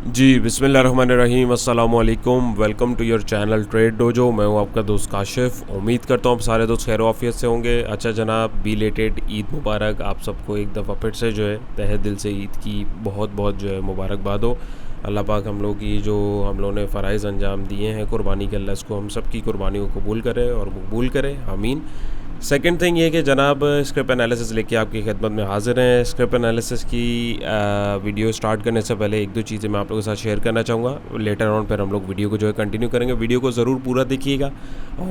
जी बिस्मिल्लाहिर्रहमानिर्रहीम अस्सलाम वालेकुम। Welcome to your channel Trade Dojo. मैं हूं आपका दोस्त काशिफ। उम्मीद करता हूं आप सारे दोस्त खैर आफियत से होंगे। अच्छा जनाब, बिलेटेड ईद मुबारक। आप सबको एक दफ़ा फिर से जो है तहे दिल से ईद की बहुत बहुत जो है मुबारकबाद हो। अल्लाह पाक हम लोग की जो हम लोगों ने फ़राइज़ अंजाम दिए हैं कुर्बानी के, अल्लाह इसको हम सब की कुर्बानी को कबूल करे और मकबूल करे, आमीन। सेकंड थिंग ये कि जनाब स्क्रिप्ट एनालिसिस लेके आपकी खिदमत में हाज़िर हैं। स्क्रिप्ट एनालिसिस की वीडियो स्टार्ट करने से पहले एक दो चीज़ें मैं आप लोगों के साथ शेयर करना चाहूँगा। लेटर ऑन फिर हम लोग वीडियो को जो है कंटिन्यू करेंगे। वीडियो को ज़रूर पूरा देखिएगा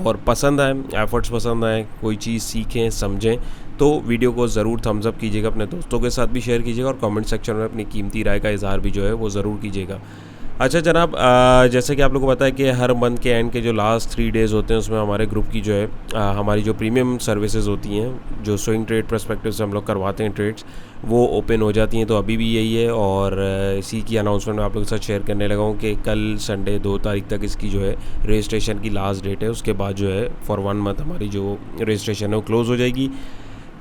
और पसंद आए, एफर्ट्स पसंद आए, कोई चीज़ सीखें समझें तो वीडियो को ज़रूर थम्स अप कीजिएगा, अपने दोस्तों के साथ भी शेयर कीजिएगा और कमेंट सेक्शन में अपनी कीमती राय का इज़हार भी जो है वो ज़रूर कीजिएगा। अच्छा जनाब, जैसे कि आप लोगों को पता है कि हर मंथ के एंड के जो लास्ट 3 डेज़ होते हैं उसमें हमारे ग्रुप की जो है हमारी जो प्रीमियम सर्विसेज होती हैं, जो स्विंग ट्रेड पर्सपेक्टिव से हम लोग करवाते हैं ट्रेड्स, वो ओपन हो जाती हैं। तो अभी भी यही है और इसी की अनाउंसमेंट मैं आप लोगों के साथ शेयर करने लगा हूँ कि कल संडे 2 तारीख तक इसकी जो है रजिस्ट्रेशन की लास्ट डेट है। उसके बाद जो है फॉर 1 मंथ हमारी जो रजिस्ट्रेशन है वो क्लोज़ हो जाएगी।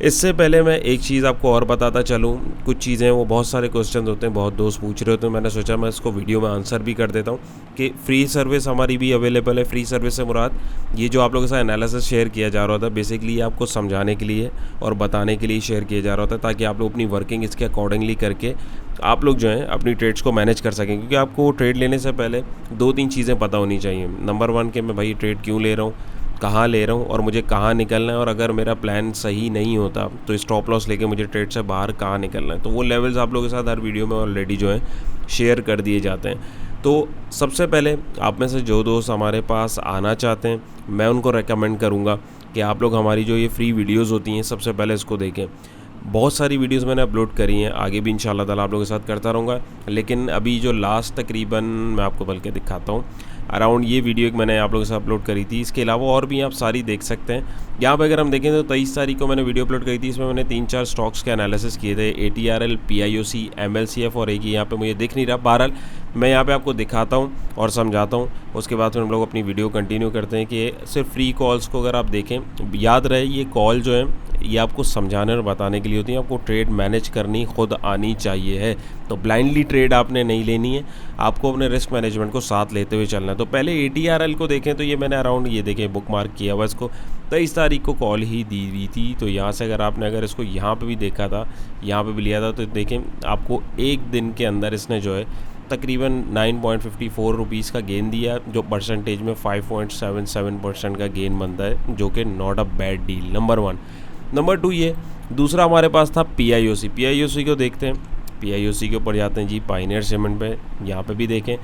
इससे पहले मैं एक चीज़ आपको और बताता चलूँ। कुछ चीज़ें वो बहुत सारे क्वेश्चन होते हैं, बहुत दोस्त पूछ रहे होते हैं, मैंने सोचा मैं इसको वीडियो में आंसर भी कर देता हूँ कि फ्री सर्विस हमारी भी अवेलेबल है। फ्री सर्विस से मुराद ये जो आप लोगों के साथ एनालिसिस शेयर किया जा रहा था, बेसिकली ये आपको समझाने के लिए और बताने के लिए शेयर किया जा रहा था ताकि आप लोग अपनी वर्किंग इसके अकॉर्डिंगली करके आप लोग जो हैं अपनी ट्रेड्स को मैनेज कर सकें। क्योंकि आपको ट्रेड लेने से पहले 2-3 चीज़ें पता होनी चाहिए। नंबर 1 कि मैं भाई ट्रेड क्यों ले रहा हूँ, कहाँ ले रहा हूँ और मुझे कहाँ निकलना है, और अगर मेरा प्लान सही नहीं होता तो स्टॉप लॉस लेके मुझे ट्रेड से बाहर कहाँ निकलना है। तो वो लेवल्स आप लोगों के साथ हर वीडियो में ऑलरेडी जो है शेयर कर दिए जाते हैं। तो सबसे पहले आप में से जो दोस्त हमारे पास आना चाहते हैं, मैं उनको रेकमेंड करूँगा कि आप लोग हमारी जो ये फ्री वीडियोज़ होती हैं सबसे पहले इसको देखें। बहुत सारी वीडियोस मैंने अपलोड करी हैं, आगे भी इंशाल्लाह ताला आप लोगों के साथ करता रहूँगा। लेकिन अभी जो लास्ट तकरीबन मैं आपको बल्कि दिखाता हूँ, अराउंड ये वीडियो एक मैंने आप लोगों के साथ अपलोड करी थी। इसके अलावा और भी आप सारी देख सकते हैं। यहाँ पे अगर हम देखें तो 23 तारीख को मैंने वीडियो अपलोड करी थी। इसमें मैंने 3-4 स्टॉक्स के एनालिसिस किए थे, ATRL, PIOC, MLCF और एक ही यहाँ पे मुझे दिख नहीं रहा। बहरहाल मैं यहाँ पे आपको दिखाता हूँ और समझाता हूँ। उसके बाद फिर हम लोग अपनी वीडियो कंटिन्यू करते हैं कि सिर्फ फ्री कॉल्स को अगर आप देखें, याद रहे ये कॉल जो है ये आपको समझाने और बताने के लिए होती है। आपको ट्रेड मैनेज करनी खुद आनी चाहिए है। तो ब्लाइंडली ट्रेड आपने नहीं लेनी है, आपको अपने रिस्क मैनेजमेंट को साथ लेते हुए चलना है। तो पहले ATRL को देखें तो ये मैंने अराउंड ये देखें बुक मार्क किया हुआ, इसको 23 तारीख को कॉल ही दी हुई थी। तो यहाँ से अगर इसको यहाँ पे भी देखा था, यहाँ पे भी लिया था, तो देखें आपको एक दिन के अंदर इसने जो है तकरीबन 9.54 रुपीज़ का गेन दिया, जो परसेंटेज में 5.77% का गेन बनता है, जो कि not a bad deal. Number 1। Number 2 ये दूसरा हमारे पास था PIOC को देखते हैं। PIOC के ऊपर जाते हैं जी, पायनियर सीमेंट पे। यहाँ पे भी देखें,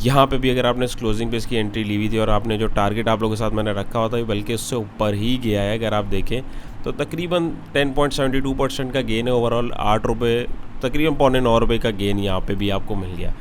यहाँ पे भी अगर आपने इस क्लोजिंग पे इसकी एंट्री ली हुई थी और आपने जो टारगेट आप लोगों के साथ मैंने रखा हुआ था बल्कि उससे ऊपर ही गया है। अगर आप देखें तो तकरीबन 10.72% का गेन है ओवरऑल। 8 रुपये, तकरीबन 8.25 का गेन यहाँ पे भी आपको मिल गया।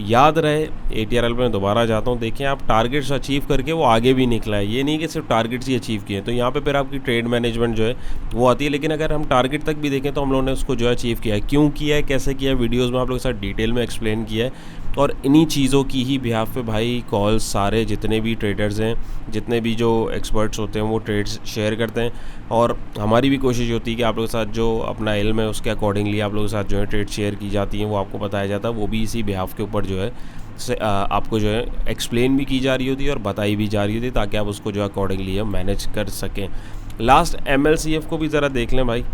याद रहे ATRL पे मैं दोबारा जाता हूँ, देखें आप टारगेट्स अचीव करके वो आगे भी निकला है। ये नहीं कि सिर्फ टारगेट्स ही अचीव किए। तो यहाँ पे फिर आपकी ट्रेड मैनेजमेंट जो है वो आती है। लेकिन अगर हम टारगेट तक भी देखें तो हम लोगों ने उसको जो है अचीव किया है। क्यों किया है, कैसे किया है, वीडियोज़ में आप लोगों के साथ डिटेल में एक्सप्लेन किया है। और इन्हीं चीज़ों की ही बिहाफ पे भाई कॉल्स सारे जितने भी ट्रेडर्स हैं, जितने भी जो एक्सपर्ट्स होते हैं वो ट्रेड्स शेयर करते हैं। और हमारी भी कोशिश होती है कि आप लोगों के साथ जो अपना इल्म है उसके अकॉर्डिंगली आप लोगों के साथ जो है ट्रेड शेयर की जाती हैं, वो आपको बताया जाता है। वो भी इसी बिहाफ के ऊपर जो है आपको जो है एक्सप्लेन भी की जा रही होती है और बताई भी जा रही होती है ताकि आप उसको जो है अकॉर्डिंगली मैनेज कर सकें। लास्ट MLCF को भी ज़रा देख लें भाई।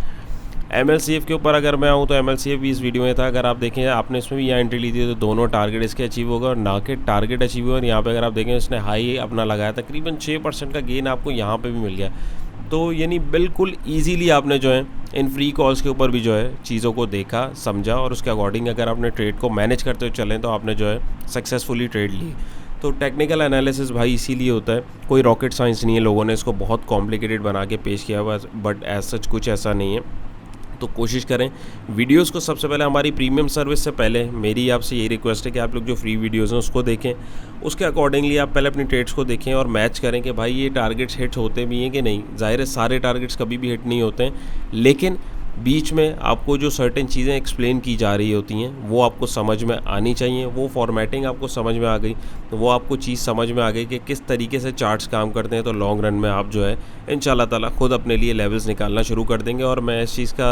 MLCF के ऊपर अगर मैं आऊँ तो MLCF भी इस वीडियो में था। अगर आप देखें आपने इसमें भी यहाँ एंट्री ली थी तो दोनों टारगेट इसके अचीव होगा और ना के टारगेट अचीव हुआ। और यहाँ पे अगर आप देखें इसने हाई अपना लगाया, तकरीबन 6% का गेन आपको यहाँ पे भी मिल गया। तो यानी बिल्कुल इजीली आपने जो है इन फ्री कॉल्स के ऊपर भी जो है चीज़ों को देखा, समझा और उसके अकॉर्डिंग अगर आपने ट्रेड को मैनेज करते हुए चलें तो आपने जो है सक्सेसफुली ट्रेड ली। तो टेक्निकल एनालिसिस भाई इसीलिए होता है, कोई रॉकेट साइंस नहीं है। लोगों ने इसको बहुत कॉम्प्लिकेटेड बना के पेश किया हुआ, बट एज सच कुछ ऐसा नहीं है। तो कोशिश करें वीडियोस को सबसे पहले हमारी प्रीमियम सर्विस से पहले मेरी आपसे यही रिक्वेस्ट है कि आप लोग जो फ्री वीडियोस हैं उसको देखें। उसके अकॉर्डिंगली आप पहले अपनी ट्रेड्स को देखें और मैच करें कि भाई ये टारगेट्स हिट होते भी हैं कि नहीं। ज़ाहिर है सारे टारगेट्स कभी भी हिट नहीं होते हैं, लेकिन बीच में आपको जो सर्टेन चीज़ें एक्सप्लेन की जा रही होती हैं वो आपको समझ में आनी चाहिए। वो फॉर्मेटिंग आपको समझ में आ गई, तो वो आपको चीज़ समझ में आ गई कि किस तरीके से चार्ट्स काम करते हैं, तो लॉन्ग रन में आप जो है इंशाल्लाह ताला खुद अपने लिए लेवल्स निकालना शुरू कर देंगे। और मैं इस चीज़ का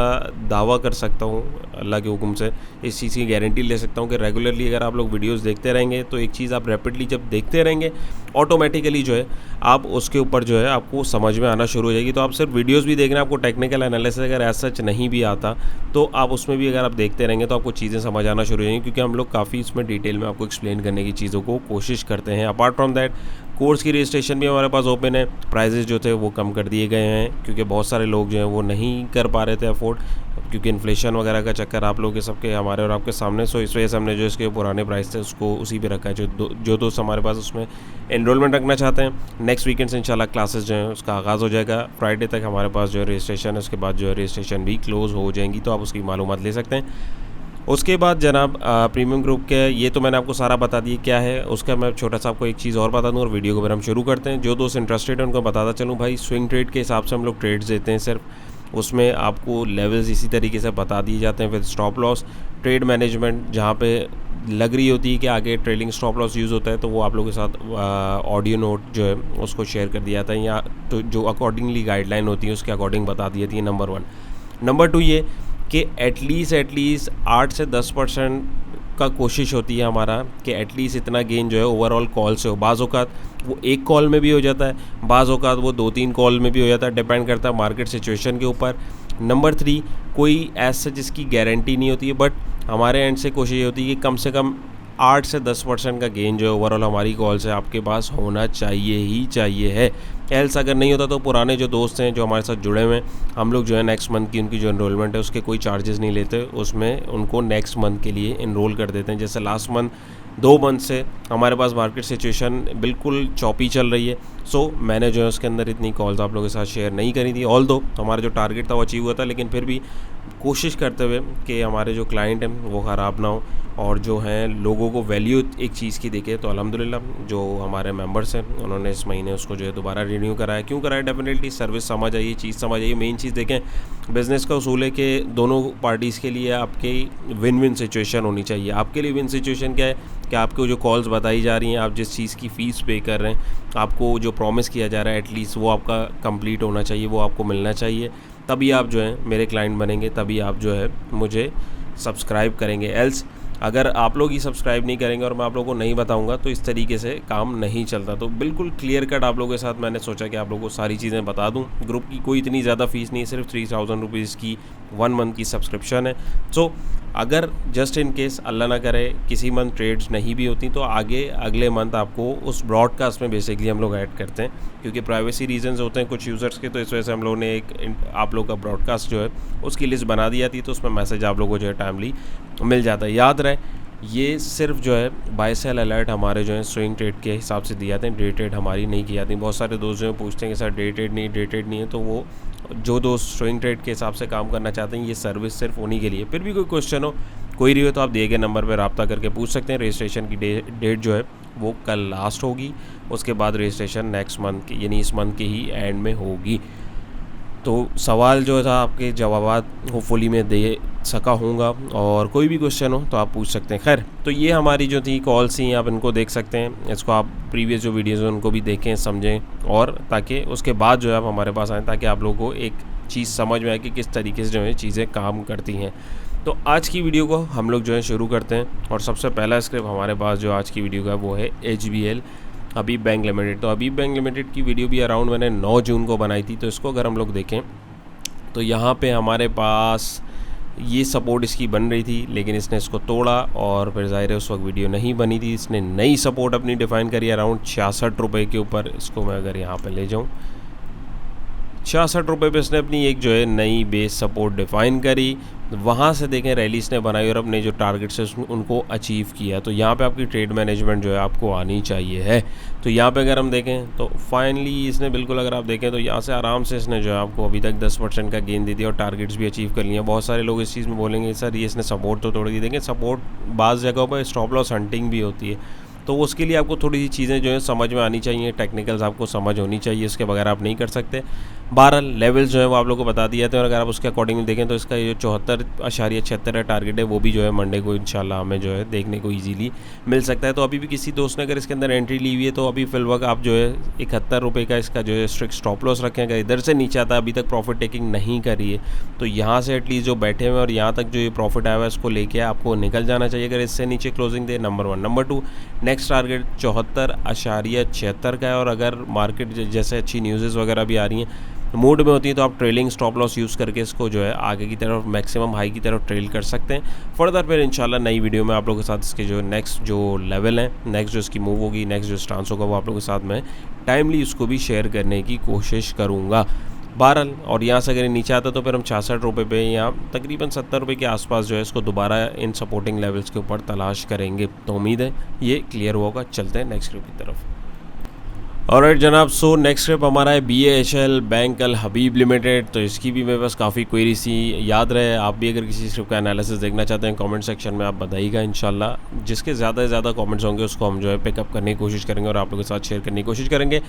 दावा कर सकता हूँ अल्लाह के हुक्म से, इस चीज़ की गारंटी ले सकता हूँ कि रेगुलरली अगर आप लोग वीडियोस देखते रहेंगे तो एक चीज़ आप रैपिडली जब देखते रहेंगे ऑटोमेटिकली जो है आप उसके ऊपर जो है आपको समझ में आना शुरू हो जाएगी। तो आप सिर्फ वीडियोस भी देखना, आपको टेक्निकल एनालिसिस अगर एज सच नहीं भी आता तो आप उसमें भी अगर आप देखते रहेंगे तो आपको चीज़ें समझ आना शुरू हो जाएंगी, क्योंकि हम लोग काफ़ी इसमें डिटेल में आपको एक्सप्लेन करने की चीज़ों को कोशिश करते हैं। अपार्ट फ्रॉम दैट कोर्स की रजिस्ट्रेशन भी हमारे पास ओपन है। प्राइजेज़ जो थे वो कम कर दिए गए हैं, क्योंकि बहुत सारे लोग जो हैं वो नहीं कर पा रहे थे अफोर्ड, क्योंकि इन्फ्लेशन वगैरह का चक्कर आप लोगों के सबके हमारे और आपके सामने। सो इस वजह से हमने जो इसके पुराने प्राइस थे उसको उसी पे रखा है। जो दोस्त हमारे पास उसमें एनरोलमेंट रखना चाहते हैं, नेक्स्ट वीकेंड से इंशाल्लाह क्लासेस जो हैं उसका आगाज़ हो जाएगा। फ्राइडे तक हमारे पास जो है रजिस्ट्रेशन है, उसके बाद जो है रजिस्ट्रेशन भी क्लोज़ हो जाएंगी, तो आप उसकी मालूमात ले सकते हैं। उसके बाद जनाब प्रीमियम ग्रुप के ये तो मैंने आपको सारा बता दिया क्या है। उसका मैं छोटा सा आपको एक चीज़ और बता दूं और वीडियो को फिर हम शुरू करते हैं। जो दोस्त इंटरेस्टेड है उनको बताता चलूँ भाई, स्विंग ट्रेड के हिसाब से हम लोग ट्रेड्स देते हैं सिर्फ, उसमें आपको लेवल्स इसी तरीके से बता दिए जाते हैं with stop loss. Trade management जहाँ पे लग रही होती है कि आगे ट्रेलिंग स्टॉप लॉस यूज़ होता है, तो वो आप लोगों के साथ ऑडियो नोट जो है उसको शेयर कर दिया जाता है, या तो जो अकॉर्डिंगली गाइडलाइन होती है उसके अकॉर्डिंग बता दी जाती है। नंबर 1। नंबर 2 ये कि एटलीस्ट 8 से 10% का कोशिश होती है हमारा कि एटलीस्ट इतना गेन जो है ओवरऑल कॉल से हो। बाज़ औक़ात वो एक कॉल में भी हो जाता है, बाज़ औक़ात वो 2-3 कॉल में भी हो जाता है, डिपेंड करता है मार्केट सिचुएशन के ऊपर। नंबर 3 कोई ऐसा जिसकी गारंटी नहीं होती है, बट हमारे एंड से कोशिश ये होती है कि कम से कम 8 से 10% का गेन जो है ओवरऑल हमारी कॉल से आपके पास होना चाहिए ही चाहिए है। एल्स अगर नहीं होता तो पुराने जो दोस्त हैं जो हमारे साथ जुड़े हुए हैं, हम लोग जो है नेक्स्ट मंथ की उनकी जो एनरोलमेंट है उसके कोई चार्जेस नहीं लेते, उसमें उनको नेक्स्ट मंथ के लिए इनरोल कर देते हैं। जैसे लास्ट मंथ 2 मंथ से हमारे पास मार्केट सिचुएशन बिल्कुल चौपी चल रही है, सो मैंने जो है उसके अंदर इतनी कॉल्स आप लोगों के साथ शेयर नहीं करी थी। ऑल दो हमारा जो टारगेट था वो अचीव हुआ था, लेकिन फिर भी कोशिश करते हुए कि हमारे जो क्लाइंट हैं वो ख़राब ना हो और जो हैं लोगों को वैल्यू एक चीज़ की दिखे। तो अल्हम्दुलिल्लाह जो हमारे मेंबर्स हैं उन्होंने इस महीने उसको जो है दोबारा रिन्यू कराया। क्यों कराया? डेफिनेटली सर्विस समझ आइए, चीज़ समझ आइए। मेन चीज़ देखें, बिज़नेस का उसूल है कि दोनों पार्टीज़ के लिए आपकी विन विन सिचुएशन होनी चाहिए। आपके लिए विन सिचुएशन क्या है कि आपको जो कॉल्स बताई जा रही हैं, आप जिस चीज़ की फ़ीस पे कर रहे हैं, आपको जो प्रॉमिस किया जा रहा है एटलीस्ट वो आपका कंप्लीट होना चाहिए, वो आपको मिलना चाहिए। तभी आप जो है मेरे क्लाइंट बनेंगे, तभी आप जो है मुझे सब्सक्राइब करेंगे। एल्स अगर आप लोग ही सब्सक्राइब नहीं करेंगे और मैं आप लोगों को नहीं बताऊंगा तो इस तरीके से काम नहीं चलता। तो बिल्कुल क्लियर कट आप लोगों के साथ मैंने सोचा कि आप लोगों को सारी चीज़ें बता दूं। ग्रुप की कोई इतनी ज़्यादा फ़ीस नहीं है, सिर्फ 3000 रुपीज़ की 1 मंथ की सब्सक्रिप्शन है। सो अगर जस्ट इन केस अल्लाह ना करे किसी मंथ ट्रेड्स नहीं भी होती तो आगे अगले मंथ आपको उस ब्रॉडकास्ट में बेसिकली हम लोग ऐड करते हैं, क्योंकि प्राइवेसी रीजंस होते हैं कुछ यूज़र्स के, तो इस वजह से हम लोगों ने एक आप लोग का ब्रॉडकास्ट जो है उसकी लिस्ट बना दी जाती है, तो उसमें मैसेज आप लोगों को जो है टाइमली मिल जाता है। याद रहे ये सिर्फ जो है बाय सेल अलर्ट हमारे जो है स्विंग ट्रेड के हिसाब से दिए जाते हैं, डे ट्रेड हमारी नहीं की जाती। बहुत सारे दोस्त जो हैं पूछते हैं कि सर डे ट्रेड नहीं है, तो वो जो दोस्त स्विंग ट्रेड के हिसाब से काम करना चाहते हैं ये सर्विस सिर्फ उन्हीं के लिए। फिर भी कोई क्वेश्चन हो, कोई रही हो, तो आप दिए गए नंबर पर रब्ता करके पूछ सकते हैं। रजिस्ट्रेशन की डेट जो है वो कल लास्ट होगी, उसके बाद रजिस्ट्रेशन नेक्स्ट मंथ की यानी इस मंथ के ही एंड में होगी। तो सवाल जो था आपके जवाब होपफुली मैं दे सका हूँगा, और कोई भी क्वेश्चन हो तो आप पूछ सकते हैं। खैर, तो ये हमारी जो थी कॉल्स थी, आप इनको देख सकते हैं, इसको आप प्रीवियस जो वीडियोज़ हैं उनको भी देखें समझें, और ताकि उसके बाद जो है आप हमारे पास आएँ ताकि आप लोगों को एक चीज़ समझ में आए कि किस तरीके से जो है चीज़ें काम करती हैं। तो आज की वीडियो को हम लोग जो है शुरू करते हैं, और सबसे पहला स्क्रिप्ट हमारे पास जो आज की वीडियो का वो है HBL हबीब बैंक लिमिटेड। तो हबीब बैंक लिमिटेड की वीडियो भी अराउंड मैंने 9 जून को बनाई थी। तो इसको अगर हम लोग देखें तो यहाँ पे हमारे पास ये सपोर्ट इसकी बन रही थी, लेकिन इसने इसको तोड़ा और फिर ज़ाहिर है उस वक्त वीडियो नहीं बनी थी। इसने नई सपोर्ट अपनी डिफ़ाइन करी अराउंड 66 रुपये के ऊपर। इसको मैं अगर यहाँ पे ले जाऊँ 66 रुपये पे इसने अपनी एक जो है नई बेस सपोर्ट डिफ़ाइन करी। वहाँ से देखें रैली इसने बनाई और अपने जो टारगेट्स है उनको अचीव किया। तो यहाँ पे आपकी ट्रेड मैनेजमेंट जो है आपको आनी चाहिए है। तो यहाँ पे अगर हम देखें तो फाइनली इसने बिल्कुल अगर आप देखें तो यहाँ से आराम से इसने जो है आपको अभी तक 10% का गेन दे दिया और टारगेट्स भी अचीव कर लिए। बहुत सारे लोग इस चीज़ में बोलेंगे सर ये इसने सपोर्ट तो तोड़ दी। देखें सपोर्ट बाज़ जगहों पर स्टॉप लॉस हंटिंग भी होती है, तो उसके लिए आपको थोड़ी सी चीज़ें जो है समझ में आनी चाहिए, टेक्निकल्स आपको समझ होनी चाहिए, इसके बगैर आप नहीं कर सकते। 12 लेवल्स जो है वो आप लोगों को बता दिया था, और अगर आप उसके अकॉर्डिंग देखें तो इसका ये 74.76 टारगेट है, वो भी जो है मंडे को इंशाल्लाह हमें जो है देखने को ईजीली मिल सकता है। तो अभी भी किसी दोस्त ने अगर इसके अंदर एंट्री ली हुई है तो अभी फिल वक्त आप जो है 71 रुपये का इसका जो है स्ट्रिक्ट स्टॉप लॉस रखें। अगर इधर से नीचे आता है, अभी तक प्रॉफिट टेकिंग नहीं करी है, तो यहाँ से एटलीस्ट जो बैठे हुए और यहाँ तक जो ये प्रॉफिट आया हुआ है इसको लेके आपको निकल जाना चाहिए अगर इससे नीचे क्लोजिंग दे, नंबर 1। नंबर 2, नेक्स्ट टारगेट 74.76 का है, और अगर मार्केट जैसे अच्छी न्यूज़ वगैरह भी आ रही हैं, मूड में होती है, तो आप ट्रेलिंग स्टॉप लॉस यूज़ करके इसको जो है आगे की तरफ मैक्सिमम हाई की तरफ ट्रेल कर सकते हैं। फर्दर फिर इंशाल्लाह नई वीडियो में आप लोगों के साथ इसके जो नेक्स्ट जो लेवल है, नेक्स्ट जो इसकी मूव होगी, नेक्स्ट जो स्टांस होगा, वो आप लोगों के साथ मैं टाइमली उसको भी शेयर करने की कोशिश करूँगा। बहरहाल, और यहाँ से अगर नीचे आता तो फिर हम 66 रुपये पे या तकरीबन 70 रुपये के आसपास जो है इसको दोबारा इन सपोर्टिंग लेवल्स के ऊपर तलाश करेंगे। तो उम्मीद है ये क्लियर होगा। चलते हैं नेक्स्ट क्लिप की तरफ। ऑलराइट जनाब, सो नेक्स्ट स्टेप हमारा है BHL बैंक अल हबीब लिमिटेड। तो इसकी भी मेरे पास काफ़ी क्वेरी सी, याद रहे आप भी अगर किसी स्क्रिप्ट का एनालिसिस देखना चाहते हैं कमेंट सेक्शन में आप बताइएगा। इंशाल्लाह जिसके ज़्यादा से ज़्यादा कमेंट्स होंगे उसको हम जो है पिकअप करने की कोशिश करेंगे और आप लोगों के साथ शेयर करने की कोशिश करेंगे।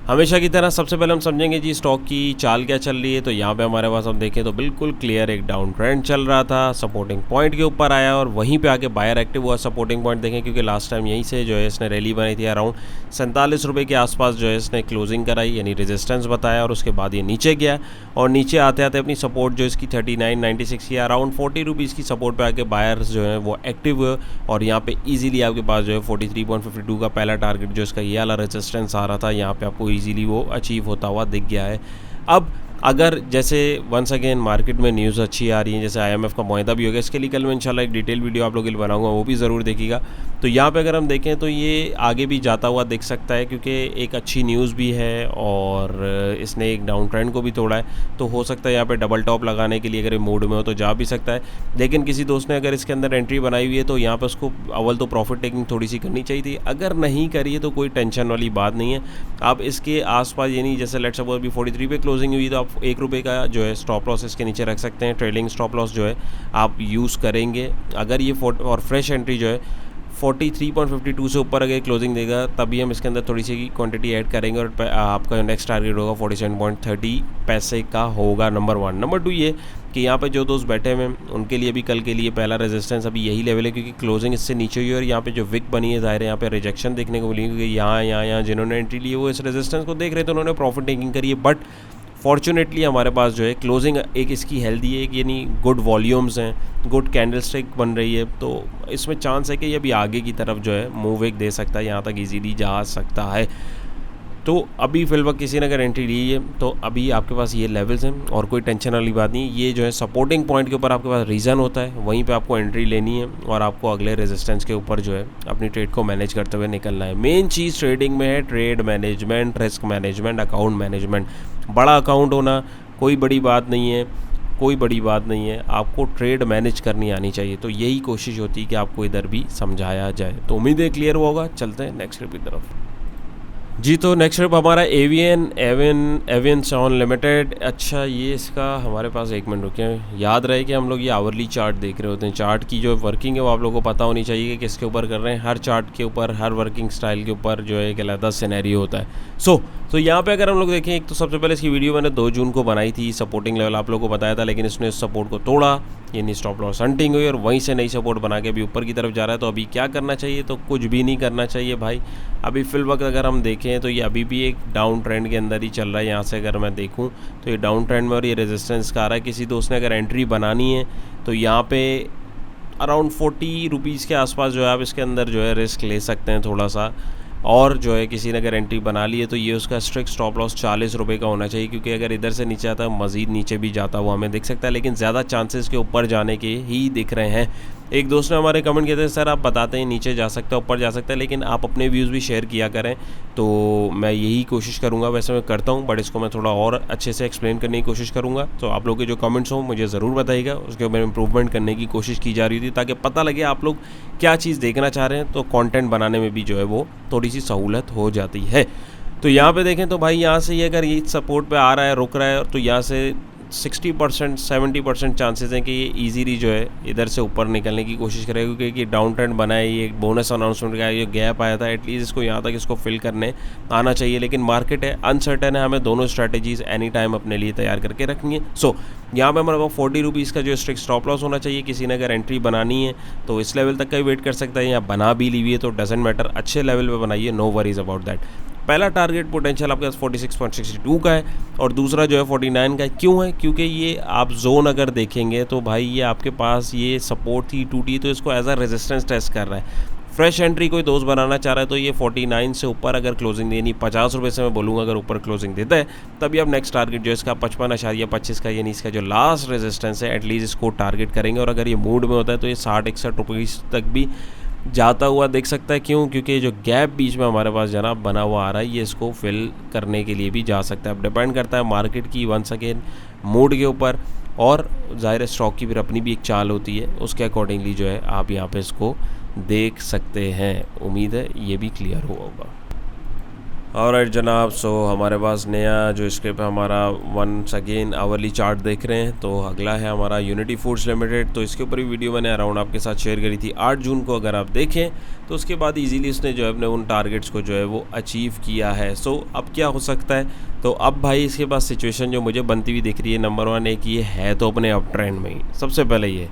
हमेशा की तरह सबसे पहले हम समझेंगे जी स्टॉक की चाल क्या चल रही है। तो यहाँ पे हमारे पास हम देखें तो बिल्कुल क्लियर एक डाउन ट्रेंड चल रहा था, सपोर्टिंग पॉइंट के ऊपर आया और वहीं पे आके बायर एक्टिव हुआ। सपोर्टिंग पॉइंट देखें क्योंकि लास्ट टाइम यहीं से जो है इसने रैली बनाई थी, अराउंड 47 रुपये के आसपास जो है इसने क्लोजिंग कराई, यानी रेजिस्टेंस बताया, और उसके बाद ये नीचे गया और नीचे आते आते अपनी सपोर्ट जो इसकी 39.96 की अराउंड 40 रुपीज़ की सपोर्ट पे आके बायर्स जो है वो एक्टिव हुए, और यहाँ पे इजीली आपके पास जो है 43.52 का पहला टारगेट जो इसका ये वाला रेजिस्टेंस आ रहा था, यहाँ पे आपको इजीली वो अचीव होता हुआ दिख गया है। अब अगर जैसे वंस अगेन मार्केट में न्यूज़ अच्छी आ रही है, जैसे IMF का मुआहदा भी हो गया, इसके लिए कल मैं इंशाल्लाह एक डिटेल वीडियो आप लोगों के लिए बनाऊंगा, वो भी ज़रूर देखिएगा। तो यहाँ पे अगर हम देखें तो ये आगे भी जाता हुआ दिख सकता है क्योंकि एक अच्छी न्यूज़ भी है और इसने एक डाउन ट्रेंड को भी तोड़ा है। तो हो सकता है यहाँ पे डबल टॉप लगाने के लिए अगर मूड में हो तो जा भी सकता है। लेकिन किसी दोस्त ने अगर इसके अंदर एंट्री बनाई हुई है तो यहाँ पर उसको अव्वल तो प्रॉफिट टेकिंग थोड़ी सी करनी चाहिए थी। अगर नहीं करी है तो कोई टेंशन वाली बात नहीं है। आप इसके आसपास यानी जैसे लेट्स सपोज भी 43 पे क्लोजिंग हुई तो आप 1 रुपये का जो है स्टॉप लॉस इसके नीचे रख सकते हैं। ट्रेलिंग स्टॉप लॉस जो है आप यूज़ करेंगे। अगर ये और फ्रेश एंट्री जो है 43.52 से ऊपर अगर क्लोजिंग देगा तभी हम इसके अंदर थोड़ी सी क्वांटिटी ऐड करेंगे और आपका जो नेक्स्ट टारगेट होगा 47.30 पैसे का होगा। नंबर 1। नंबर 2 ये कि यहाँ पे जो दोस्त बैठे हुए हैं उनके लिए भी कल के लिए पहला रेजिस्टेंस अभी यही लेवल है क्योंकि क्लोजिंग इससे नीचे हुई और यहाँ पे जो विक बनी है ज़ाहिर है यहाँ पे रिजेक्शन देखने को मिली क्योंकि यहाँ जिन्होंने एंट्री ली वो इस रेजिस्टेंस को देख रहे थे, उन्होंने प्रॉफिट टेकिंग करी है। बट फॉर्चुनेटली हमारे पास जो है क्लोजिंग एक इसकी हेल्दी है, यानी गुड वॉल्यूम्स हैं, गुड कैंडल स्टिक बन रही है, तो इसमें चांस है कि ये अभी आगे की तरफ जो है मूव एक दे सकता है, यहाँ तक इजीली जा सकता है। तो अभी फिलहाल किसी ने अगर एंट्री ली है तो अभी आपके पास ये लेवल्स हैं और कोई टेंशन वाली बात नहीं। ये जो है सपोर्टिंग पॉइंट के ऊपर आपके पास रीज़न होता है, वहीं पे आपको एंट्री लेनी है और आपको अगले रेजिस्टेंस के ऊपर जो है अपनी ट्रेड को मैनेज करते हुए निकलना है। मेन चीज़ ट्रेडिंग में है trade management, risk management, account management. बड़ा अकाउंट होना कोई बड़ी बात नहीं है, कोई बड़ी बात नहीं है, आपको ट्रेड मैनेज करनी आनी चाहिए। तो यही कोशिश होती है कि आपको इधर भी समझाया जाए। तो उम्मीद है क्लियर होगा। चलते हैं नेक्स्ट क्लिप की तरफ जी। तो नेक्स्ट ट्रिप हमारा एवियन लिमिटेड। अच्छा, ये इसका हमारे पास 1 मिनट रुके हैं। याद रहे कि हम लोग ये आवरली चार्ट देख रहे होते हैं। चार्ट की जो वर्किंग है वो आप लोगों को पता होनी चाहिए कि किसके ऊपर कर रहे हैं। हर चार्ट के ऊपर, हर वर्किंग स्टाइल के ऊपर जो है एक अलग सिनेरियो होता है। तो यहाँ पे अगर हम लोग देखें, एक तो सबसे पहले इसकी वीडियो मैंने 2 जून को बनाई थी, सपोर्टिंग लेवल आप लोगों को बताया था, लेकिन इसने इस सपोर्ट को तोड़ा, यानी स्टॉप लॉस हंटिंग हुई और वहीं से नई सपोर्ट बना के अभी ऊपर की तरफ जा रहा है। तो अभी क्या करना चाहिए? तो कुछ भी नहीं करना चाहिए भाई। अभी फिल वक्त अगर हम देखें तो ये अभी भी एक डाउन ट्रेंड के अंदर ही चल रहा है। यहाँ से अगर मैं देखूँ तो ये डाउन ट्रेंड में और ये रेजिस्टेंस का आ रहा है। किसी दोस्त ने अगर एंट्री बनानी है तो यहाँ पे अराउंड 40 रुपीज़ के आसपास जो है आप इसके अंदर जो है रिस्क ले सकते हैं थोड़ा सा। और जो है किसी ने अगर एंट्री बना ली है तो ये उसका स्ट्रिक्ट स्टॉप लॉस 40 रुपये का होना चाहिए, क्योंकि अगर इधर से नीचे आता है मज़ीद नीचे भी जाता हुआ हमें दिख सकता है, लेकिन ज़्यादा चांसेस के ऊपर जाने के ही दिख रहे हैं। एक दोस्त ने हमारे कमेंट किए थे, सर आप बताते हैं नीचे जा सकता है ऊपर जा सकता है, लेकिन आप अपने व्यूज़ भी शेयर किया करें। तो मैं यही कोशिश करूँगा, वैसे मैं करता हूँ बट इसको मैं थोड़ा और अच्छे से एक्सप्लेन करने की कोशिश करूँगा। तो आप लोग के जो कमेंट्स हों मुझे ज़रूर बताइएगा, उसके ऊपर इम्प्रूवमेंट करने की कोशिश की जा रही थी ताकि पता लगे आप लोग क्या चीज़ देखना चाह रहे हैं, तो कंटेंट बनाने में भी जो है वो थोड़ी सी सहूलत हो जाती है। तो यहाँ पे देखें तो भाई यहाँ से ये अगर ये सपोर्ट पे आ रहा है, रुक रहा है, तो यहाँ से 60% 70% चांसेस हैं कि ये ईजीली जो है इधर से ऊपर निकलने की कोशिश करेगा, क्योंकि डाउन ट्रेंड बना है, ये एक बोनस अनाउंसमेंट का ये गैप आया था, एटलीस्ट इसको यहाँ तक इसको फिल करने आना चाहिए। लेकिन मार्केट है अनसर्टेन है, हमें दोनों स्ट्रैटेजीज एनी टाइम अपने लिए तैयार करके रखनी है। सो यहाँ पे हमारे पास 40 रुपीज़ का जो स्ट्रिक्ट स्टॉप लॉस होना चाहिए। किसी ने अगर एंट्री बनानी है तो इस लेवल तक का ही वेट कर सकता है, या बना भी ली हुई है तो डजेंट मैटर, अच्छे लेवल पे बनाइए, नो वरीज अबाउट दैट। पहला टारगेट पोटेंशियल आपके पास 46.62 का है और दूसरा जो है 49 का है। क्यों है? क्योंकि ये आप जोन अगर देखेंगे तो भाई ये आपके पास ये सपोर्ट थी, टूटी, तो इसको एज अ रेजिस्टेंस टेस्ट कर रहा है। फ्रेश एंट्री कोई दोस्त बनाना चाह रहा है तो ये 49 से ऊपर अगर क्लोजिंग देनी, 50 रुपये से मैं बोलूँगा अगर ऊपर क्लोजिंग देता है तभी आप नेक्स्ट टारगेट जो है इसका 55.25 का, यानी इसका जो लास्ट रेजिस्टेंस है एटलीस्ट इसको टारगेट करेंगे। और अगर ये मूड में होता है तो ये 60-61 रुपीज़ तक भी जाता हुआ देख सकता है। क्यों? क्योंकि जो गैप बीच में हमारे पास जनाब बना हुआ आ रहा है, ये इसको फिल करने के लिए भी जा सकता है। अब डिपेंड करता है मार्केट की वंस अगेन मूड के ऊपर, और ज़ाहिर स्टॉक की फिर अपनी भी एक चाल होती है, उसके अकॉर्डिंगली जो है आप यहाँ पे इसको देख सकते हैं। उम्मीद है ये भी क्लियर हुआ होगा। ऑलराइट जनाब, सो हमारे पास नया जो इसके पे हमारा वंस अगेन आवरली चार्ट देख रहे हैं, तो अगला है हमारा यूनिटी फूड्स लिमिटेड। तो इसके ऊपर भी वीडियो मैंने अराउंड आपके साथ शेयर करी थी 8 जून को। अगर आप देखें तो उसके बाद इजीली उसने जो है अपने उन टारगेट्स को जो है वो अचीव किया है। सो अब क्या हो सकता है? तो अब भाई इसके पास सिचुएशन जो मुझे बनती हुई दिख रही है, नंबर 1 एक ये है तो अपने अप ट्रेंड में ही, सबसे पहले ये।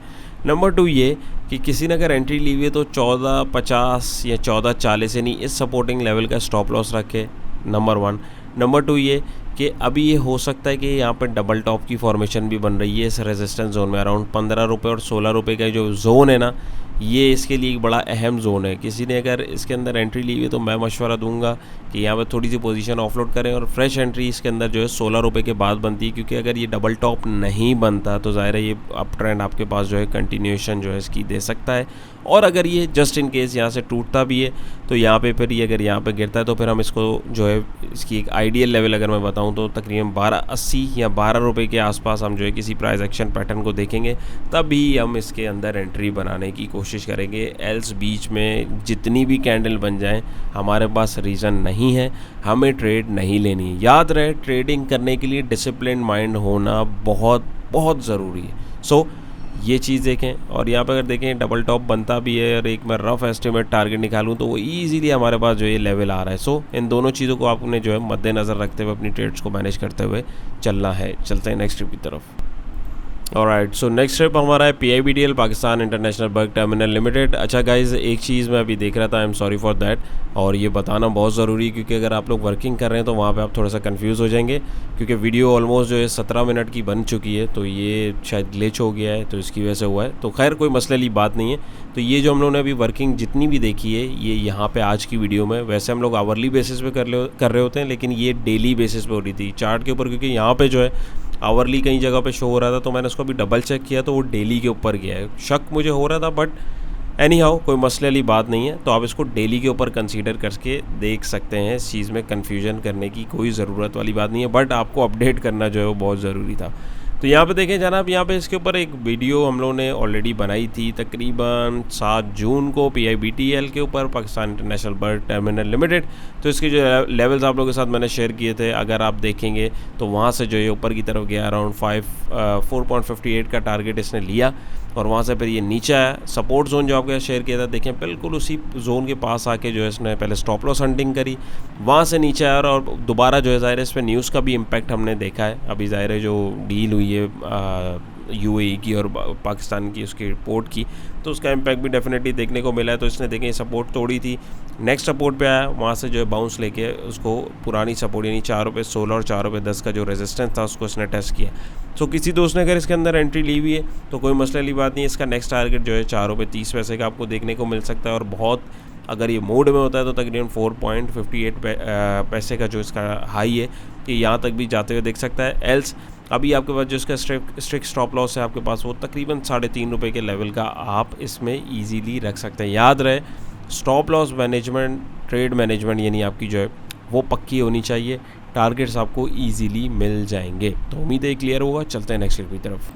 नंबर 2 ये कि किसी ने अगर एंट्री ली हुई है तो 14.50 या 14.40 यानी इस सपोर्टिंग लेवल का स्टॉप लॉस रखे, नंबर 1। नंबर 2 ये कि अभी ये हो सकता है कि यहाँ पर डबल टॉप की फॉर्मेशन भी बन रही है इस रेजिस्टेंस जोन में। अराउंड 15 रुपये और 16 रुपये का जो जोन है ना, ये इसके लिए एक बड़ा अहम जोन है। किसी ने अगर इसके अंदर एंट्री ली हुई है तो मैं मशवरा दूंगा कि यहाँ पर थोड़ी सी पोजीशन ऑफलोड करें, और फ्रेश एंट्री इसके अंदर जो है 16 रुपये के बाद बनती है, क्योंकि अगर ये डबल टॉप नहीं बनता तो ज़ाहिर है ये अप ट्रेंड आपके पास जो है कंटिन्यूएशन जो है इसकी दे सकता है। और अगर ये जस्ट इन केस यहाँ से टूटता भी है तो यहाँ पे फिर ये अगर यहाँ पे गिरता है तो फिर हम इसको जो है इसकी एक आइडियल लेवल अगर मैं बताऊँ तो तकरीबन 12.80 या 12 रुपये के आसपास हम जो है किसी प्राइस एक्शन पैटर्न को देखेंगे, तभी हम इसके अंदर एंट्री बनाने की कोशिश करेंगे। एल्स बीच में जितनी भी कैंडल बन जाएं हमारे पास रीज़न नहीं है, हमें ट्रेड नहीं लेनी है। याद रहे ट्रेडिंग करने के लिए डिसिप्लिन माइंड होना बहुत बहुत ज़रूरी है। सो ये चीज़ देखें, और यहाँ पर अगर देखें डबल टॉप बनता भी है और एक मैं रफ एस्टिमेट टारगेट निकालूँ तो वो ईजीली हमारे पास जो ये लेवल आ रहा है। सो इन दोनों चीज़ों को आपने जो है मद्देनज़र रखते हुए अपनी ट्रेड्स को मैनेज करते हुए चलना है। चलते हैं नेक्स्ट ट्रिप की तरफ। ऑलराइट, सो नेक्स्ट स्टेप हमारा है PIBTL, Pakistan international bulk terminal limited. अच्छा गाइज, एक चीज़ मैं अभी देख रहा था, आई एम सॉरी फॉर दैट, और ये बताना बहुत ज़रूरी है क्योंकि अगर आप लोग वर्किंग कर रहे हैं तो वहाँ पे आप थोड़ा सा कंफ्यूज हो जाएंगे, क्योंकि वीडियो ऑलमोस्ट जो है 17 मिनट की बन चुकी है, तो ये शायद ग्लिच हो गया है तो इसकी वजह से हुआ है। तो खैर कोई मसले वाली बात नहीं है। तो ये जो हम लोगों ने अभी वर्किंग जितनी भी देखी है ये यहाँ पर आज की वीडियो में, वैसे हम लोग आवरली बेसिस पे कर रहे होते हैं, लेकिन ये डेली बेसिस पे हो रही थी चार्ट के ऊपर, क्योंकि यहाँ पर जो है आवरली कई जगह पे शो हो रहा था, तो मैंने उसको भी डबल चेक किया तो वो डेली के ऊपर गया है। शक मुझे हो रहा था, बट एनी हाउ कोई मसले वाली बात नहीं है। तो आप इसको डेली के ऊपर कंसीडर करके देख सकते हैं, इस चीज़ में कन्फ्यूजन करने की कोई ज़रूरत वाली बात नहीं है, बट आपको अपडेट करना जो है वो बहुत ज़रूरी था। तो यहाँ पे देखें जनाब, यहाँ पे इसके ऊपर एक वीडियो हम लोगों ने ऑलरेडी बनाई थी तकरीबन 7 जून को PIBTL के ऊपर, Pakistan international bulk terminal limited. तो इसके जो लेवल्स आप लोगों के साथ मैंने शेयर किए थे, अगर आप देखेंगे तो वहाँ से जो है ऊपर की तरफ गया, अराउंड 4.58 का टारगेट इसने लिया, और वहाँ से फिर ये नीचे आया। सपोर्ट जोन जो आपके शेयर किया था, देखें बिल्कुल उसी जोन के पास आके जो है इसने पहले स्टॉप लॉस हंटिंग करी, वहाँ से नीचे आया, और दोबारा जो है ज़ाहिर है इस पर न्यूज़ का भी इम्पैक्ट हमने देखा है। अभी ज़ाहिर है जो डील हुई है UAE की और पाकिस्तान की, उसकी रिपोर्ट की, तो उसका इम्पैक्ट भी डेफिनेटली देखने को मिला है। तो इसने देखें सपोर्ट तोड़ी थी, नेक्स्ट सपोर्ट पे आया, वहाँ से जो है बाउंस लेके उसको पुरानी सपोर्ट यानी 4.16 और 4.10 का जो रेजिस्टेंस था उसको इसने टेस्ट किया। तो किसी दोस्त ने अगर इसके अंदर एंट्री ली हुई है तो कोई मसले वाली बात नहीं है। इसका नेक्स्ट टारगेट जो है 4.30 का आपको देखने को मिल सकता है, और बहुत अगर ये मोड में होता है तो तकरीबन 4.58 पैसे का जो इसका हाई है कि यहाँ तक भी जाते हुए देख सकता है। एल्स अभी आपके पास जो इसका स्ट्रिक्ट स्टॉप लॉस है आपके पास, वो तकरीबन 3.5 रुपये के लेवल का आप इसमें ईजीली रख सकते हैं। याद रहे stop loss management, trade management यानी आपकी जो है वो पक्की होनी चाहिए, टारगेट्स आपको ईजीली मिल जाएंगे। तो उम्मीद है क्लियर होगा। चलते हैं नेक्स्ट की तरफ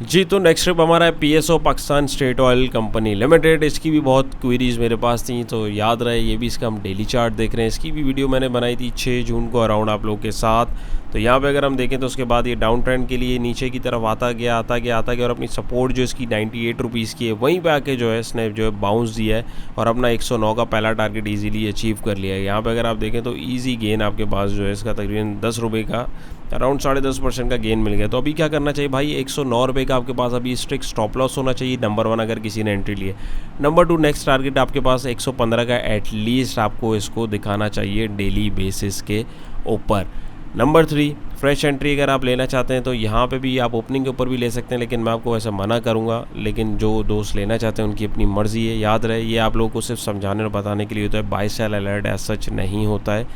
जी। तो नेक्स्ट ट्रिप हमारा है PSO, Pakistan state oil company limited. इसकी भी बहुत क्वेरीज मेरे पास थी, तो याद रहे ये भी इसका हम डेली चार्ट देख रहे हैं। इसकी भी वीडियो मैंने बनाई थी 6 जून को अराउंड आप लोगों के साथ। तो यहाँ पे अगर हम देखें तो उसके बाद ये डाउन ट्रेंड के लिए नीचे की तरफ आता गया और अपनी सपोर्ट जो इसकी 98 रुपीज़ की है वहीं पे आके जो है इसने जो है बाउंस दिया है और अपना 109 का पहला टारगेट इजीली अचीव कर लिया है। यहाँ पे अगर आप देखें तो इजी गेन आपके पास जो है इसका तकरीबन 10 रुपये का अराउंड 10.5% का गेन मिल गया। तो अभी क्या करना चाहिए भाई, 109 रुपये का आपके पास अभी स्ट्रिक्ट स्टॉप लॉस होना चाहिए, नंबर 1 अगर किसी ने एंट्री लिए। नंबर 2 नेक्स्ट टारगेट आपके पास 115 का एटलीस्ट आपको इसको दिखाना चाहिए डेली बेसिस के ऊपर। नंबर 3 फ्रेश एंट्री अगर आप लेना चाहते हैं तो यहाँ पे भी आप ओपनिंग के ऊपर भी ले सकते हैं, लेकिन मैं आपको वैसे मना करूँगा। लेकिन जो दोस्त लेना चाहते हैं उनकी अपनी मर्ज़ी है। याद रहे ये आप लोगों को सिर्फ समझाने और बताने के लिए होता है, buy sell alert as such नहीं होता है।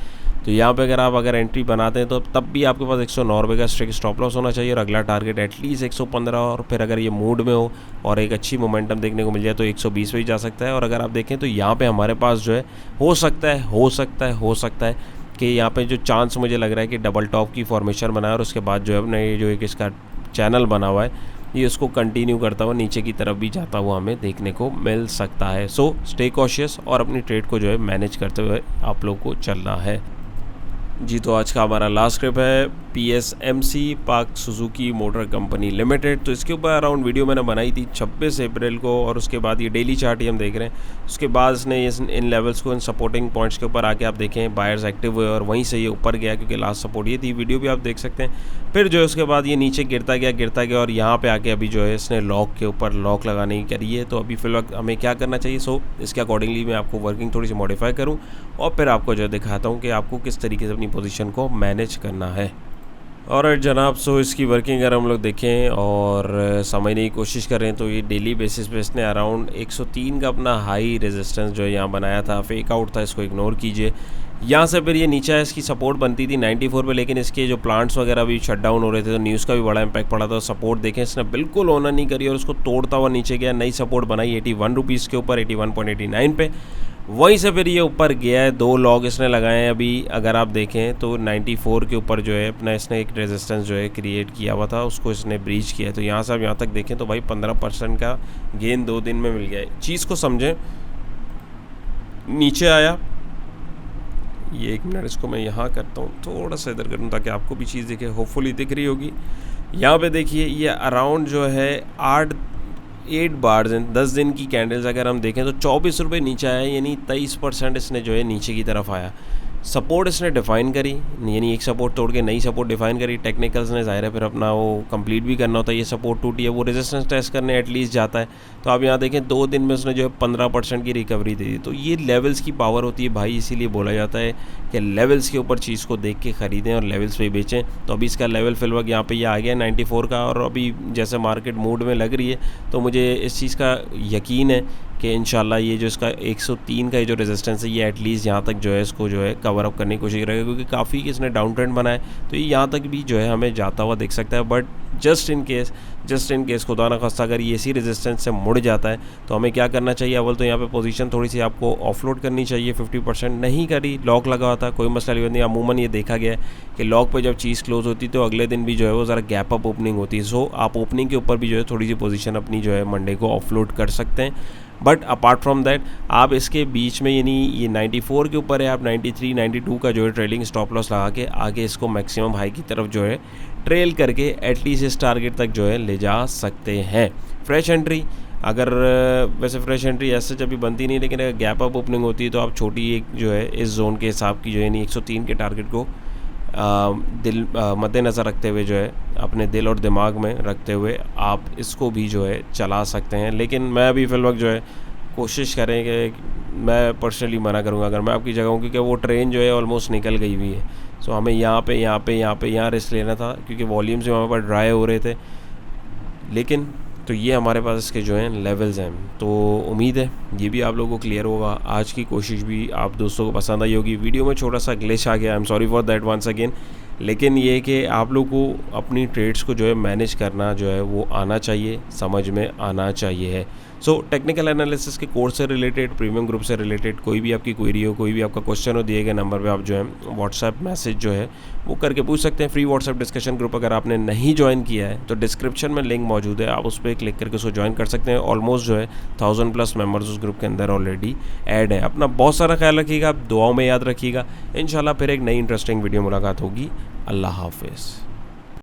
तो यहाँ पे अगर एंट्री बनाते हैं तो तब भी आपके पास 109 रुपये का स्ट्रिक्ट स्टॉप लॉस होना चाहिए और अगला टारगेट एटलीस्ट 115, और फिर अगर ये मूड में हो और एक अच्छी मोमेंटम देखने को मिल जाए तो 120 पे ही जा सकता है। और अगर आप देखें तो यहाँ पे हमारे पास जो है हो सकता है कि यहाँ पे जो चांस मुझे लग रहा है कि डबल टॉप की फॉर्मेशन बनाया और उसके बाद जो है अपने ये जो एक इसका चैनल बना हुआ है ये उसको कंटिन्यू करता हुआ नीचे की तरफ भी जाता हुआ हमें देखने को मिल सकता है। सो स्टे कॉशियस और अपनी ट्रेड को जो है मैनेज करते हुए आप लोग को चलना है जी। तो आज का हमारा लास्ट क्लिप है PSMC पाक सुजुकी मोटर कंपनी लिमिटेड। तो इसके ऊपर अराउंड वीडियो मैंने बनाई थी 26 अप्रैल को, और उसके बाद ये डेली चार्ट ही हम देख रहे हैं। उसके बाद इसने इन लेवल्स को, इन सपोर्टिंग पॉइंट्स के ऊपर आके आप देखें बायर्स एक्टिव हुए और वहीं से ये ऊपर गया क्योंकि लास्ट सपोर्ट ये थी, वीडियो भी आप देख सकते हैं। फिर जो है उसके बाद ये नीचे गिरता गया और यहाँ पर आके अभी जो है इसने लॉक के ऊपर लॉक लगाने की करी है। तो अभी फिलहाल हमें क्या करना चाहिए, सो इसके अकॉर्डिंगली मैं आपको वर्किंग थोड़ी सी मॉडिफाई करूँ और फिर आपको जो दिखाता हूँ कि आपको किस तरीके से अपनी पोजीशन को मैनेज करना है। और जनाब, सो इसकी वर्किंग अगर हम लोग देखें और समझने की कोशिश करें तो ये डेली बेसिस पे इसने अराउंड 103 का अपना हाई रेजिस्टेंस जो है यहाँ बनाया था, फेक आउट था, इसको इग्नोर कीजिए। यहाँ से फिर ये नीचे है, इसकी सपोर्ट बनती थी 94 पे, लेकिन इसके जो प्लांट्स वगैरह भी शट डाउन हो रहे थे तो न्यूज़ का भी बड़ा इम्पैक्ट पड़ा था। सपोर्ट देखें इसने बिल्कुल ऑनर नहीं करी और उसको तोड़ता हुआ नीचे गया, नई सपोर्ट बनाई 81 रुपीज़ के ऊपर 81.89 पे। वहीं से फिर ये ऊपर गया है, 2 लॉग इसने लगाए हैं। अभी अगर आप देखें तो 94 के ऊपर जो है अपना इसने एक रेजिस्टेंस जो है क्रिएट किया हुआ था, उसको इसने ब्रीच किया है। तो यहाँ से आप यहाँ तक देखें तो भाई 15% का गेन 2 दिन में मिल गया है। चीज़ को समझें, नीचे आया, ये 1 मिनट इसको मैं यहाँ करता हूँ, थोड़ा सा इधर करूँ ताकि आपको भी चीज़ दिखे, होपफुली दिख रही होगी। यहाँ पे देखिए ये अराउंड जो है 8 बार्स हैं, 10 दिन की कैंडल्स अगर हम देखें तो 24 रुपये नीचे आया, यानी 23% इसने जो है नीचे की तरफ आया। सपोर्ट इसने डिफ़ाइन करी, यानी एक सपोर्ट तोड़ के नई सपोर्ट डिफ़ाइन करी। टेक्निकल्स ने ज़ाहिर है फिर अपना वो कंप्लीट भी करना होता है। ये सपोर्ट टूटी है, वो रेजिस्टेंस टेस्ट करने एटलीस्ट जाता है। तो आप यहाँ देखें 2 दिन में उसने जो है 15% की रिकवरी दे दी। तो ये लेवल्स की पावर होती है भाई, इसीलिए बोला जाता है कि लेवल्स के ऊपर चीज़ को देख के ख़रीदें और लेवल्स पे बेचें। तो अभी इसका लेवल फिलहाल यहाँ पे ये आ गया 94 का, और अभी जैसे मार्केट मूड में लग रही है तो मुझे इस चीज़ का यकीन है कि इंशाल्लाह ये जो इसका 103 का ये जो रेजिस्टेंस है ये एटलीस्ट यहाँ तक जो है इसको जो है कवर अप करने की कोशिश करेगा, क्योंकि काफ़ी इसने डाउन ट्रेंड बनाया तो ये यहाँ तक भी जो है हमें जाता हुआ दिख सकता है। बट जस्ट इन केस खुदा ना खास्ता अगर ये इसी रेजिस्टेंस से मुड़ जाता है तो हमें क्या करना चाहिए, अव्वल तो यहाँ पे पोजीशन थोड़ी सी आपको ऑफलोड करनी चाहिए। 50% नहीं करी, लॉक लगा हुआ था, कोई मसला नहीं। अमूमन ये देखा गया है कि लॉक पे जब चीज़ क्लोज होती है तो अगले दिन भी जो है वो ज़रा गैप अप ओपनिंग होती है। सो आप ओपनिंग के ऊपर भी जो है थोड़ी सी पोजीशन अपनी जो है मंडे को ऑफलोड कर सकते हैं। बट अपार्ट फ्रॉम दैट आप इसके बीच में, यानी ये 94 के ऊपर है, आप 93 92 का जो है ट्रेलिंग स्टॉप लॉस लगा के आगे इसको मैक्सिमम हाई की तरफ जो है ट्रेल करके एटलीस्ट इस टारगेट तक जो है ले जा सकते हैं। फ्रेश एंट्री अगर वैसे फ्रेश एंट्री ऐसे जब भी बनती नहीं, लेकिन अगर गैप अप ओपनिंग होती है तो आप छोटी एक जो है इस जोन के हिसाब की जो है 103 के टारगेट को मद्देनज़र रखते हुए जो है अपने दिल और दिमाग में रखते हुए आप इसको भी जो है चला सकते हैं। लेकिन मैं अभी फिलहाल जो है कोशिश करें कि मैं पर्सनली मना करूँगा अगर मैं आपकी जगह हूँ, क्योंकि वो ट्रेन जो है ऑलमोस्ट निकल गई हुई है। सो हमें यहाँ रिस्क लेना था क्योंकि वॉल्यूम्स भी हमारे पास ड्राई हो रहे थे। लेकिन तो ये हमारे पास इसके जो हैं लेवल्स हैं, तो उम्मीद है ये भी आप लोगों को क्लियर होगा। आज की कोशिश भी आप दोस्तों को पसंद आई होगी। वीडियो में छोटा सा ग्लिच आ गया, I am sorry for that once again. लेकिन ये कि आप लोगों को अपनी ट्रेड्स को जो है मैनेज करना जो है वो आना चाहिए, समझ में आना चाहिए है। सो टेक्निकल एनालिसिस के कोर्स से रिलेटेड, प्रीमियम ग्रुप से रिलेटेड कोई भी आपकी क्वेरी हो, कोई भी आपका क्वेश्चन हो, दिए गए नंबर पे आप जो है व्हाट्सएप मैसेज जो है वो करके पूछ सकते हैं। फ्री व्हाट्सएप डिस्कशन ग्रुप अगर आपने नहीं ज्वाइन किया है तो डिस्क्रिप्शन में लिंक मौजूद है, आप उस पर क्लिक करके उसको ज्वाइन कर सकते हैं। ऑलमोस्ट जो है 1000+ मेम्बर्स उस ग्रुप के अंदर ऑलरेडी ऐड हैं। अपना बहुत सारा ख्याल रखिएगा, दुआओं में याद रखिएगा। इंशाल्लाह फिर एक नई इंटरेस्टिंग वीडियो मुलाकात होगी। अल्लाह हाफिज़।